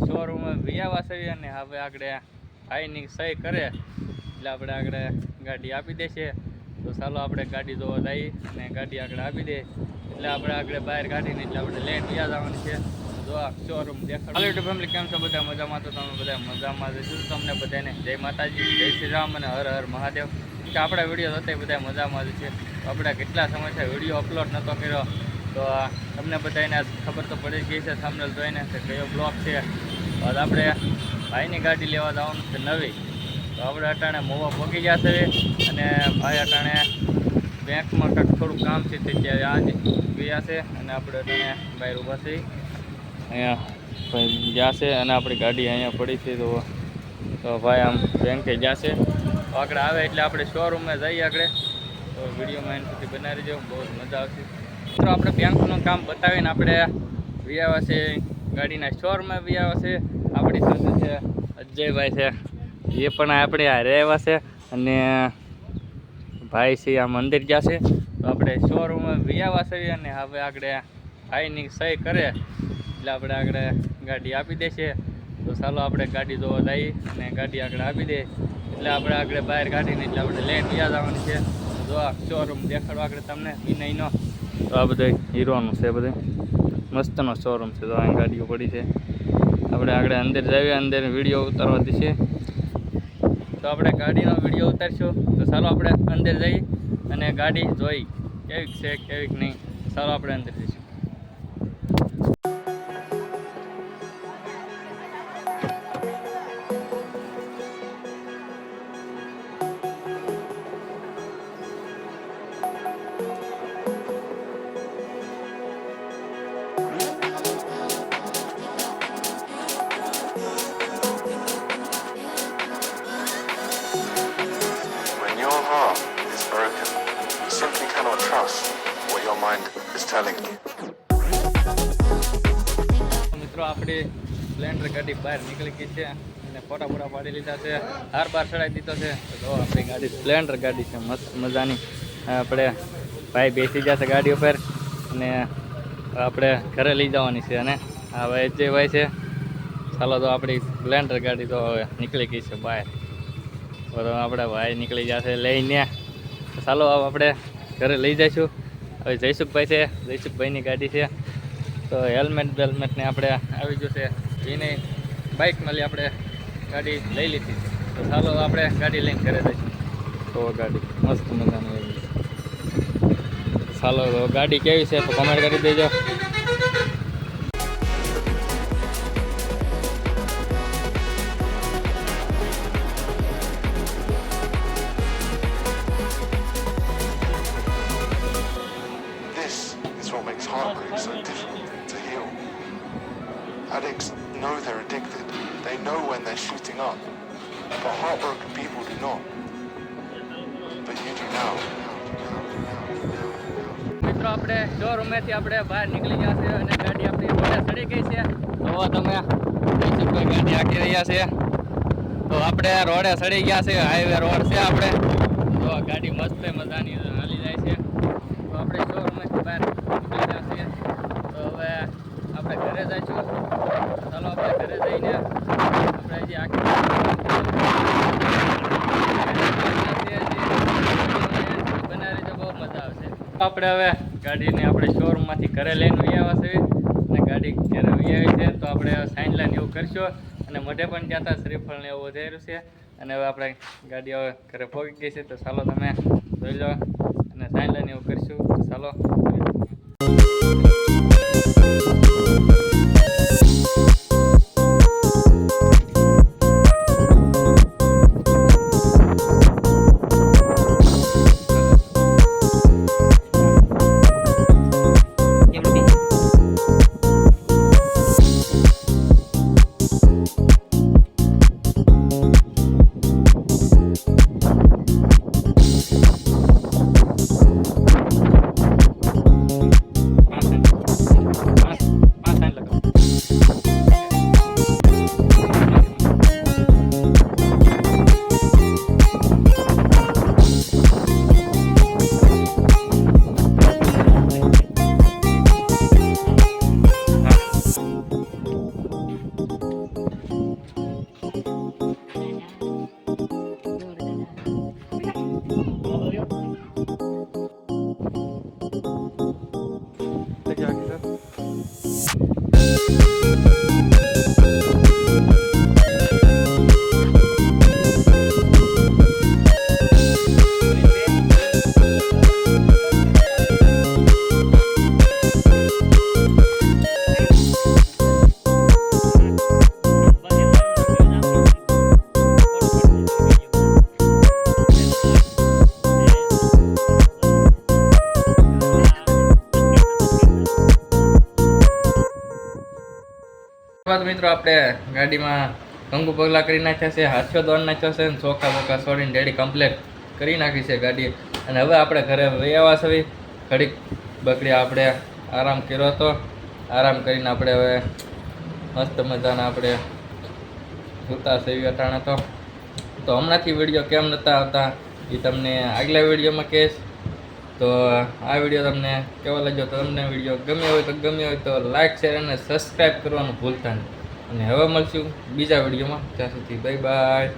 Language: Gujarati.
શોરૂમ વિયાવા છે અને હવે આગળ ભાઈની સહી કરે એટલે આપણે આગળ ગાડી આપી દેશે. તો ચાલો આપણે ગાડી જોવા જઈએ અને ગાડી આગળ આપી દે એટલે આપણે આગળ બહાર કાઢીને એટલે આપણે લઈને વ્યા જવાનું છે. જો આ શોરૂમ દેખાડો. હેલો યુટ્યુબ ફેમિલી, કેમ છો બધા? મજામાં? તો તમે બધા મજામાં જશું. તમને બધાને જય માતાજી, જય શ્રી રામ અને હર હર મહાદેવ. કે આપણા વિડીયો હતા બધા મજામાં જ છે. આપણે કેટલા સમયથી વિડીયો અપલોડ નહોતો કર્યો, તો તમને બધાને ખબર તો પડી ગઈ છે સામે જોઈને કે કયો બ્લોગ છે. આજ આપણે ભાઈની ગાડી લેવા જવાનું છે નવી. તો આપણે અટાણે મોવા પહોંચી ગયા છે અને ભાઈ અટાણે બેંકમાં કંઈક થોડું કામ છે તે ત્યારે આજ ગયા છે અને આપણે અટાણે બહાર ઊભા છીએ. અહીંયા ભાઈ ગયા છે અને આપણી ગાડી અહીંયા પડી છે. તો ભાઈ આમ બેંકે ગયા છે. તો આગળ આવે એટલે આપણે શોરૂમમાં જઈએ આગળ. તો વિડીયોમાં એન સુધી બનાવી દેજો, બહુ જ મજા આવશે. મિત્રો આપણે બેંકનું કામ બતાવીને આપણે વિયાવા છે ગાડીના શોરૂમમાં વિયાવા છે. આપણી સાથે છે અજયભાઈ છે, એ પણ આપણે આ રહેવા છે અને ભાઈ છે આ મંદિર ગયા છે. તો આપણે શોરૂમમાં વિયાવા છે અને હવે આગળ ભાઈની સહી કરે એટલે આપણે આગળ ગાડી આપી દેશે. તો ચાલો આપણે ગાડી જોવા જઈએ અને ગાડી આગળ આપી દે એટલે આપણે આગળ બહાર કાઢીને એટલે આપણે લઈને વ્યા જવાનું છે. જો આ શોરૂમ દેખાડો આગળ તમને વિનયનો. તો આ બધું હીરોનું છે, બધું મસ્તનો શોરૂમ છે. તો અહીં ગાડીઓ પડી છે. આપણે આગળ અંદર જઈએ, અંદર વિડીયો ઉતારવા દીશે. તો આપણે ગાડીનો વિડીયો ઉતારશું. તો ચાલો આપણે અંદર જઈએ અને ગાડી જોઈ કેવીક છે કેવીક નહીં. ચાલો આપણે અંદર જઈશું. મિત્રો આપણે સ્પ્લેન્ડર ગાડી બહાર નીકળી ગઈ છે અને ફોટા ફોટા પાડી લીધા છે, હાર બાર ચડાવી દીધો છે. તો આપણી ગાડી સ્પ્લેન્ડર ગાડી છે, મસ્ત મજાની. આપણે ભાઈ બેસી જશે ગાડી ઉપર અને આપણે ઘરે લઈ જવાની છે. અને હવે જે ભાઈ છે, ચાલો તો આપણી સ્પ્લેન્ડર ગાડી તો હવે નીકળી ગઈ છે બહાર. તો આપણે ભાઈ નીકળી જશે લઈને. ચાલો આપણે ઘરે લઈ જઈશું. હવે જયસુખભાઈ છે, જયસુખભાઈની ગાડી છે. તો હેલ્મેટ બેલ્મેટને આપણે આવી જશે. એને બાઇકમાં લઈ આપણે ગાડી લઈ લીધી. તો ચાલો આપણે ગાડી લઈને ઘરે જઈશું. તો ગાડી મસ્ત મજાની આવી. ચાલો તો ગાડી કેવી છે તો કમેન્ટ કરી દેજો. Heartbreak so difficult to heal. Addicts know they're addicted. They know when they're shooting up. But heartbroken people do not. But you do now. મિત્રો આપણે શોરૂમેથી આપણે બહાર નીકળી ગયા છે અને ગાડી આપણી રોડે ચડી ગઈ છે. તો તમે જયસુખભાઈ ગાડી આખી રહ્યા છે. તો આપણે રોડે ચડી ગયા છે, હાઈવે રોડ છે આપણે. તો ગાડી મસ્ત મજાની હાલી જાય છે. તો આપણે શોરૂમેથી બહાર નીકળી ગયા છે. તો હવે આપણે ઘરે જઈશું. ચાલો આપણે ઘરે જઈને આપણે જે આખી બનાવી તો બહુ મજા આવશે. આપણે હવે ગાડીને આપણે શોરૂમમાંથી ઘરે લઈને આવ્યા છે અને ગાડી ઘરે આવી છે. તો આપણે સાઈન લાઈન એવું કરશું અને મોઢે પણ ત્યાં હતા શ્રીફળ ને એવું વધાર્યું છે. અને હવે આપણે ગાડી હવે ઘરે પહોંચી ગઈ છે. તો ચાલો તમે જોઈ લો અને સાઈન લાઈન એવું કરશું. તો ચાલો. મિત્રો આપણે ગાડીમાં કંકુ પગલા કરી નાખ્યા છે, હાથીઓ દોડ નાખ્યો છે, અને ચોખા બોખા છોડીને રેડી કમ્પ્લેટ કરી નાખી છે ગાડી. અને હવે આપણે ઘરે વહી આવ્યા છે. ઘડીક બકડી આપણે આરામ કર્યો હતો. આરામ કરીને આપણે હવે મસ્ત મજાના આપણે સૂતા સેવી અટાણે તો હમણાંથી વિડીયો કેમ નહોતા આવતા એ તમને આગલા વિડીયોમાં કહીશ. તો આ વિડીયો તમને કેવો લાગ્યો? તો તમને વિડીયો ગમ્યો હોય તો લાઈક શેર અને સબસ્ક્રાઈબ કરવાનું ભૂલતા નહીં. અને હવે મળશું બીજા વિડીયોમાં. ત્યાં સુધી બાય બાય.